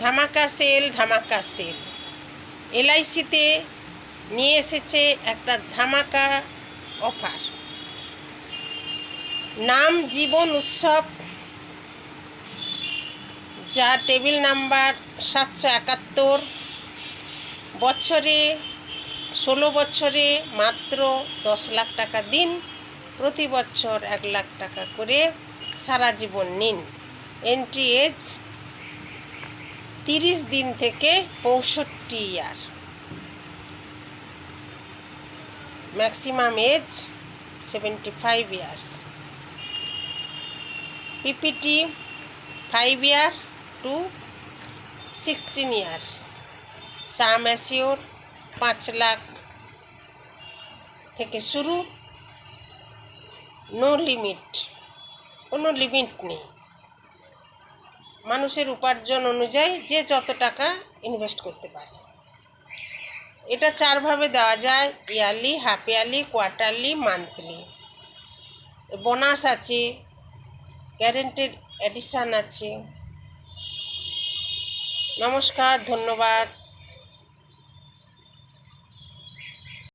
ধামাকা সেল এলআইসিতে নিয়ে এসেছে একটা ধামাকা অফার। নাম জীবন উৎসব, যা টেবিল নাম্বার 771। বছরে 16 বছরে মাত্র 10 লাখ টাকা দিন, প্রতি বছর 1 লাখ টাকা করে সারা জীবন নিন। এন্ট্রি এজ 30 দিন থেকে 65 ইয়ার, ম্যাক্সিমাম এজ 75 ইয়ার্স। পিপিটি 5 ইয়ার টু 16 ইয়ার। সাম অ্যাসিওর 5 লাখ থেকে শুরু, নো লিমিট, কোনো লিমিট নেই। মানুষের উপার্জন অনুযায়ী যে যত টাকা ইনভেস্ট করতে পারে। এটা 4 ভাবে দেওয়া যায়: yearly, half yearly, quarterly, monthly. Bonus আছে, গ্যারেন্টেড এডিশন আছে। নমস্কার, ধন্যবাদ।